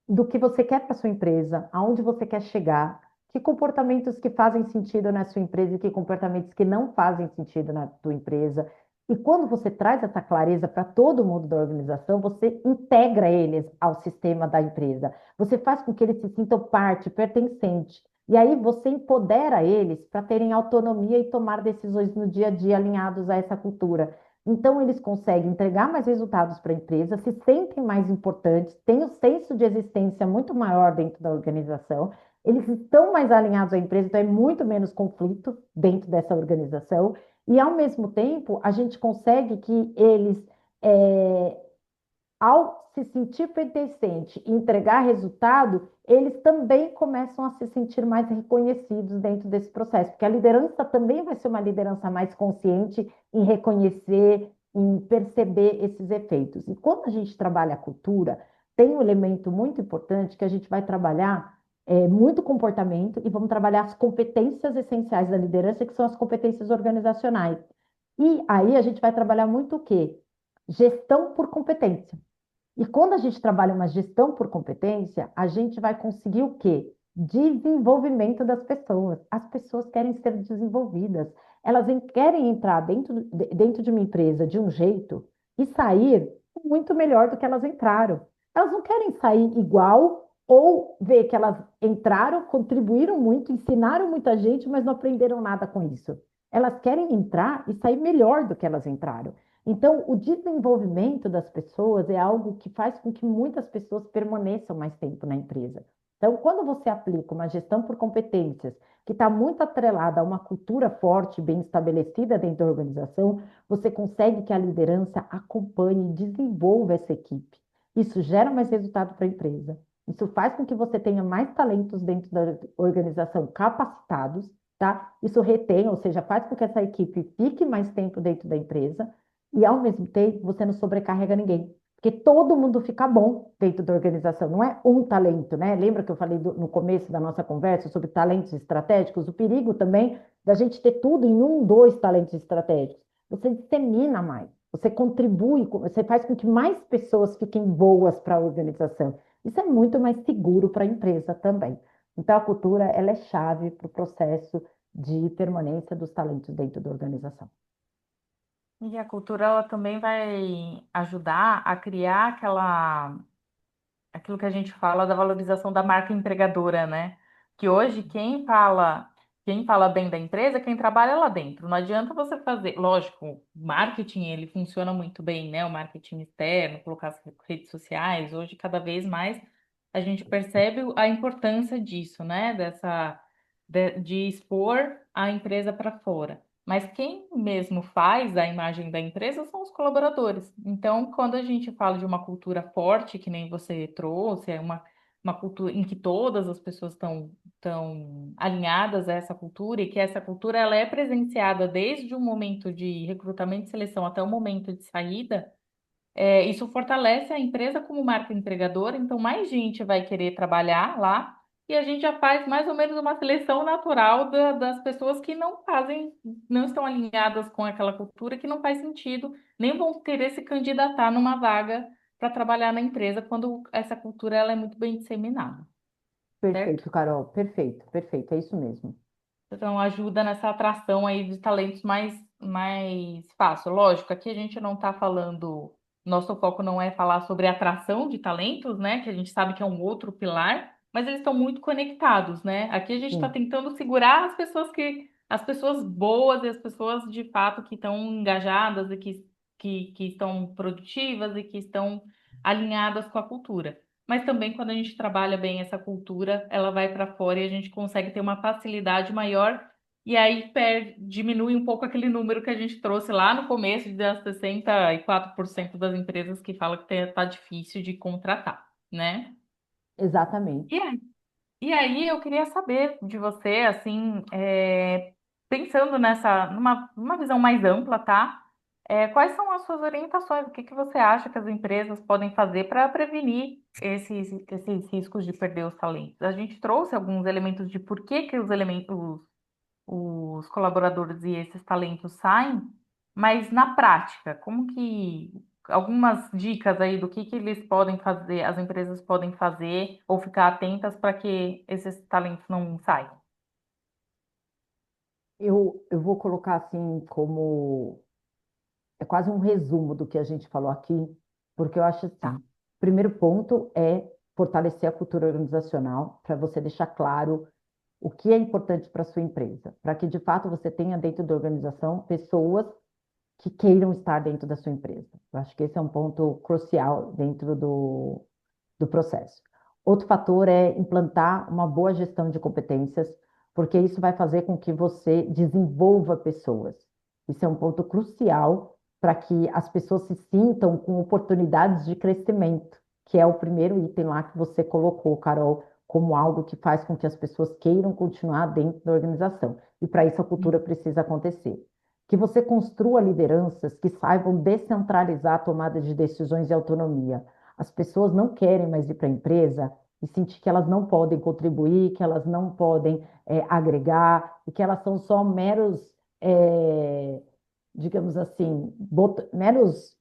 do que você quer para sua empresa, aonde você quer chegar, que comportamentos que fazem sentido na sua empresa e que comportamentos que não fazem sentido na tua empresa. E quando você traz essa clareza para todo mundo da organização, você integra eles ao sistema da empresa. Você faz com que eles se sintam parte, pertencente. E aí você empodera eles para terem autonomia e tomar decisões no dia a dia alinhados a essa cultura. Então, eles conseguem entregar mais resultados para a empresa, se sentem mais importantes, têm um senso de existência muito maior dentro da organização, eles estão mais alinhados à empresa, então é muito menos conflito dentro dessa organização, e ao mesmo tempo, a gente consegue que eles, é, ao se sentir pertencente e entregar resultado, eles também começam a se sentir mais reconhecidos dentro desse processo, porque a liderança também vai ser uma liderança mais consciente em reconhecer, em perceber esses efeitos. E quando a gente trabalha a cultura, tem um elemento muito importante que a gente vai trabalhar muito comportamento e vamos trabalhar as competências essenciais da liderança, que são as competências organizacionais. E aí a gente vai trabalhar muito o quê? Gestão por competência. E quando a gente trabalha uma gestão por competência, a gente vai conseguir o quê? Desenvolvimento das pessoas. As pessoas querem ser desenvolvidas. Elas querem entrar dentro de uma empresa de um jeito e sair muito melhor do que elas entraram. Elas não querem sair igual ou ver que elas entraram, contribuíram muito, ensinaram muita gente, mas não aprenderam nada com isso. Elas querem entrar e sair melhor do que elas entraram. Então, o desenvolvimento das pessoas é algo que faz com que muitas pessoas permaneçam mais tempo na empresa. Então, quando você aplica uma gestão por competências, que está muito atrelada a uma cultura forte, bem estabelecida dentro da organização, você consegue que a liderança acompanhe e desenvolva essa equipe. Isso gera mais resultado para a empresa. Isso faz com que você tenha mais talentos dentro da organização capacitados, tá? Isso retém, ou seja, faz com que essa equipe fique mais tempo dentro da empresa e, ao mesmo tempo, você não sobrecarrega ninguém. Porque todo mundo fica bom dentro da organização, não é um talento, né? Lembra que eu falei no começo da nossa conversa sobre talentos estratégicos? O perigo também da gente ter tudo em um, dois talentos estratégicos. Você dissemina mais, você contribui, você faz com que mais pessoas fiquem boas para a organização. Isso é muito mais seguro para a empresa também. Então, a cultura, ela é chave para o processo de permanência dos talentos dentro da organização. E a cultura ela também vai ajudar a criar aquilo que a gente fala da valorização da marca empregadora, né? Que hoje quem fala bem da empresa é quem trabalha lá dentro. Não adianta você fazer, lógico, o marketing ele funciona muito bem, né? O marketing externo, colocar as redes sociais, hoje cada vez mais a gente percebe a importância disso, né? De expor a empresa para fora. Mas quem mesmo faz a imagem da empresa são os colaboradores. Então, quando a gente fala de uma cultura forte, que nem você trouxe, é uma cultura em que todas as pessoas estão alinhadas a essa cultura e que essa cultura ela é presenciada desde o momento de recrutamento e seleção até o momento de saída, isso fortalece a empresa como marca empregadora, então mais gente vai querer trabalhar lá e a gente já faz mais ou menos uma seleção natural das pessoas que não estão alinhadas com aquela cultura, que não faz sentido, nem vão querer se candidatar numa vaga para trabalhar na empresa quando essa cultura ela é muito bem disseminada, certo? Perfeito, Carol. Perfeito, perfeito. É isso mesmo. Então, ajuda nessa atração aí de talentos mais fácil. Lógico, aqui a gente não está falando, nosso foco não é falar sobre atração de talentos, né? Que a gente sabe que é um outro pilar, mas eles estão muito conectados, né? Aqui a gente está Sim. tentando segurar as pessoas boas e as pessoas de fato que estão engajadas e que estão produtivas e que estão alinhadas com a cultura. mas também quando a gente trabalha bem essa cultura, ela vai para fora e a gente consegue ter uma facilidade maior. E aí diminui um pouco aquele número que a gente trouxe lá no começo, de 64% das empresas que falam que tá difícil de contratar, né? Exatamente. E aí, e aí eu queria saber de você, assim, pensando numa visão mais ampla, tá? Quais são as suas orientações? O que que você acha que as empresas podem fazer para prevenir esses riscos de perder os talentos? A gente trouxe alguns elementos de por que que os colaboradores e esses talentos saem, mas na prática, como que algumas dicas aí do que eles podem fazer, as empresas podem fazer ou ficar atentas para que esses talentos não saiam? Eu vou colocar assim como é quase um resumo do que a gente falou aqui, porque eu acho Tá. assim, primeiro ponto é fortalecer a cultura organizacional, para você deixar claro o que é importante para a sua empresa, para que de fato você tenha dentro da organização pessoas que queiram estar dentro da sua empresa. Eu acho que esse é um ponto crucial dentro do processo. Outro fator é implantar uma boa gestão de competências, porque isso vai fazer com que você desenvolva pessoas. Isso é um ponto crucial para que as pessoas se sintam com oportunidades de crescimento, que é o primeiro item lá que você colocou, Carol, como algo que faz com que as pessoas queiram continuar dentro da organização. E para isso a cultura precisa acontecer. Que você construa lideranças que saibam descentralizar a tomada de decisões e autonomia. As pessoas não querem mais ir para a empresa e sentir que elas não podem contribuir, que elas não podem agregar e que elas são só meros, é, digamos assim, meros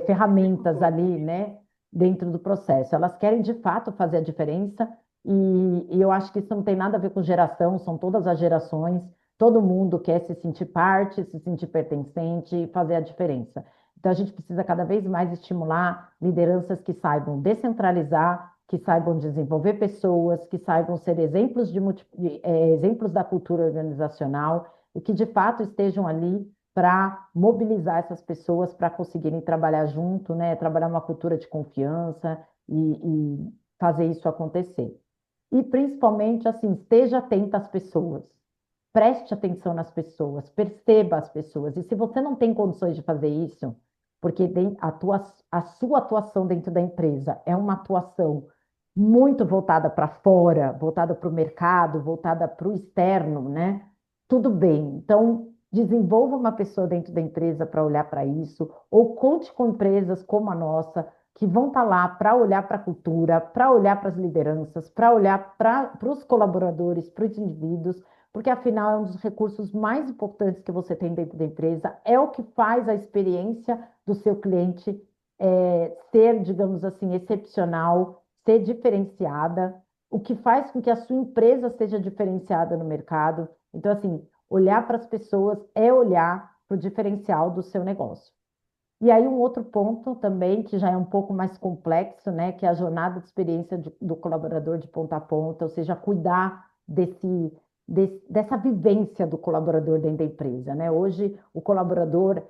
ferramentas ali, né, dentro do processo. Elas querem de fato fazer a diferença e eu acho que isso não tem nada a ver com geração, são todas as gerações. Todo mundo quer se sentir parte, se sentir pertencente e fazer a diferença. Então, a gente precisa cada vez mais estimular lideranças que saibam descentralizar, que saibam desenvolver pessoas, que saibam ser exemplos, exemplos da cultura organizacional e que, de fato, estejam ali para mobilizar essas pessoas para conseguirem trabalhar junto, né? Trabalhar uma cultura de confiança e fazer isso acontecer. E, principalmente, assim, esteja atenta às pessoas. Preste atenção nas pessoas, perceba as pessoas. E se você não tem condições de fazer isso, porque a sua atuação dentro da empresa é uma atuação muito voltada para fora, voltada para o mercado, voltada para o externo, né? Tudo bem. Então, desenvolva uma pessoa dentro da empresa para olhar para isso, ou conte com empresas como a nossa, que vão estar lá para olhar para a cultura, para olhar para as lideranças, para olhar para os colaboradores, para os indivíduos, porque afinal é um dos recursos mais importantes que você tem dentro da empresa, é o que faz a experiência do seu cliente ser, digamos assim, excepcional, ser diferenciada, o que faz com que a sua empresa seja diferenciada no mercado. Então, assim, olhar para as pessoas é olhar para o diferencial do seu negócio. E aí, um outro ponto também, que já é um pouco mais complexo, né, que é a jornada de experiência do colaborador de ponta a ponta, ou seja, cuidar dessa vivência do colaborador dentro da empresa, né? Hoje, o colaborador,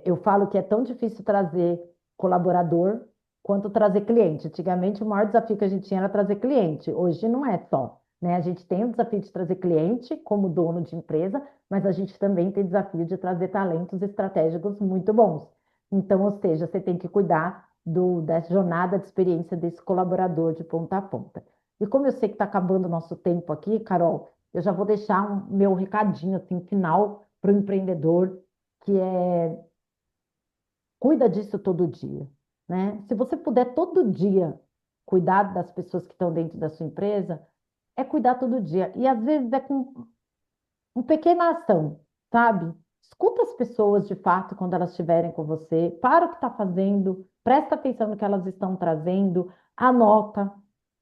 eu falo que é tão difícil trazer colaborador quanto trazer cliente. Antigamente, o maior desafio que a gente tinha era trazer cliente. Hoje não é só, né? A gente tem o desafio de trazer cliente como dono de empresa, mas a gente também tem o desafio de trazer talentos estratégicos muito bons. Então, ou seja, você tem que cuidar da jornada de experiência desse colaborador de ponta a ponta. E como eu sei que está acabando o nosso tempo aqui, Carol, eu já vou deixar meu recadinho assim, final para o empreendedor, que é cuida disso todo dia, né? Se você puder todo dia cuidar das pessoas que estão dentro da sua empresa, é cuidar todo dia. E às vezes é com uma pequena ação, sabe? Escuta as pessoas de fato quando elas estiverem com você, para o que está fazendo, presta atenção no que elas estão trazendo, anota,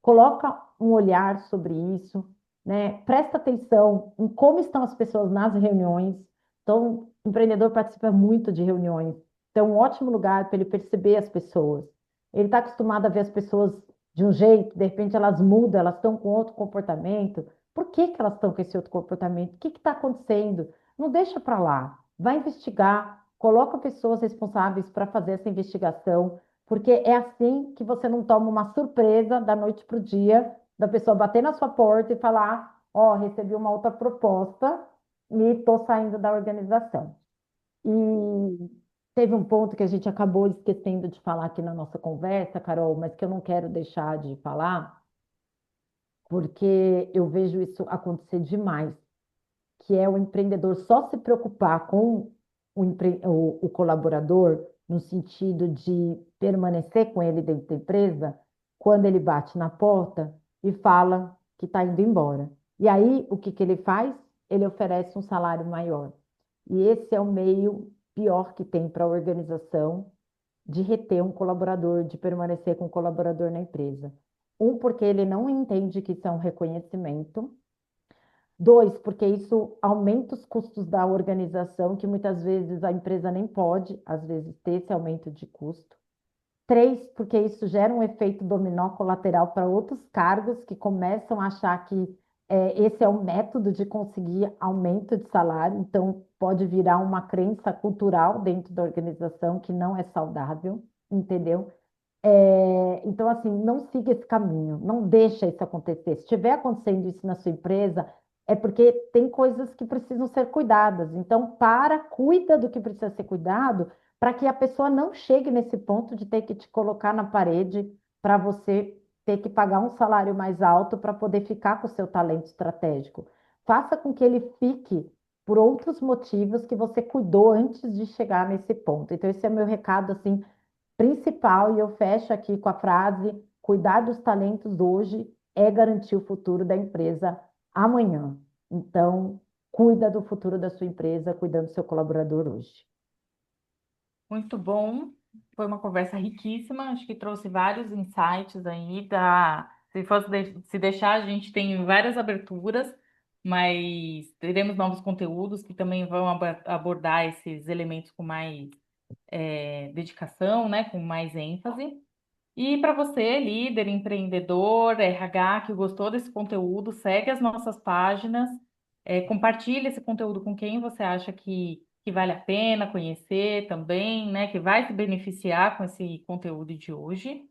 coloca um olhar sobre isso, né? Presta atenção em como estão as pessoas nas reuniões. Então, o empreendedor participa muito de reuniões. Então, é um ótimo lugar para ele perceber as pessoas. Ele está acostumado a ver as pessoas de um jeito, de repente elas mudam, elas estão com outro comportamento. Por que que elas estão com esse outro comportamento? O que está acontecendo? Não deixa para lá. Vai investigar, coloca pessoas responsáveis para fazer essa investigação, porque é assim que você não toma uma surpresa da noite para o dia, da pessoa bater na sua porta e falar: Ó, recebi uma outra proposta e estou saindo da organização. E teve um ponto que a gente acabou esquecendo de falar aqui na nossa conversa, Carol, mas que eu não quero deixar de falar, porque eu vejo isso acontecer demais, que é o empreendedor só se preocupar com o colaborador, no sentido de permanecer com ele dentro da empresa, quando ele bate na porta e fala que está indo embora. E aí, o que que ele faz? Ele oferece um salário maior. E esse é o meio pior que tem para a organização de reter um colaborador, de permanecer com o colaborador na empresa. Um, porque ele não entende que isso é um reconhecimento. Dois, porque isso aumenta os custos da organização, que muitas vezes a empresa nem pode, às vezes, ter esse aumento de custo. Três, porque isso gera um efeito dominó colateral para outros cargos que começam a achar que esse é o método de conseguir aumento de salário, então pode virar uma crença cultural dentro da organização que não é saudável, entendeu? Então, assim, não siga esse caminho, não deixa isso acontecer. Se estiver acontecendo isso na sua empresa, é porque tem coisas que precisam ser cuidadas. Então, cuida do que precisa ser cuidado, para que a pessoa não chegue nesse ponto de ter que te colocar na parede para você ter que pagar um salário mais alto para poder ficar com o seu talento estratégico. Faça com que ele fique por outros motivos que você cuidou antes de chegar nesse ponto. Então, esse é o meu recado, assim, principal, e eu fecho aqui com a frase: cuidar dos talentos hoje é garantir o futuro da empresa amanhã. Então, cuida do futuro da sua empresa, cuidando do seu colaborador hoje. Muito bom. Foi uma conversa riquíssima. Acho que trouxe vários insights aí. Se fosse se deixar, a gente tem várias aberturas, mas teremos novos conteúdos que também vão abordar esses elementos com mais dedicação, né? Com mais ênfase. E para você, líder, empreendedor, RH, que gostou desse conteúdo, segue as nossas páginas, compartilhe esse conteúdo com quem você acha que vale a pena conhecer também, né? Que vai se beneficiar com esse conteúdo de hoje.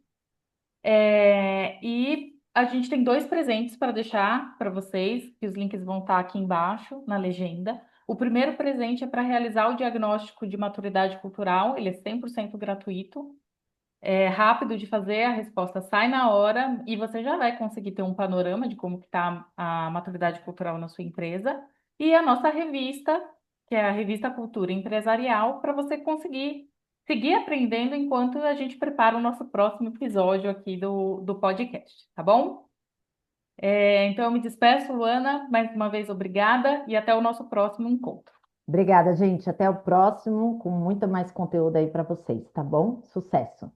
E a gente tem dois presentes para deixar para vocês, que os links vão estar aqui embaixo na legenda. O primeiro presente é para realizar o diagnóstico de maturidade cultural, ele é 100% gratuito, é rápido de fazer, a resposta sai na hora e você já vai conseguir ter um panorama de como está a maturidade cultural na sua empresa. E a nossa revista, que é a Revista Cultura Empresarial, para você conseguir seguir aprendendo enquanto a gente prepara o nosso próximo episódio aqui do podcast, tá bom? Então eu me despeço, Luana, mais uma vez obrigada e até o nosso próximo encontro. Obrigada, gente. Até o próximo, com muito mais conteúdo aí para vocês, tá bom? Sucesso!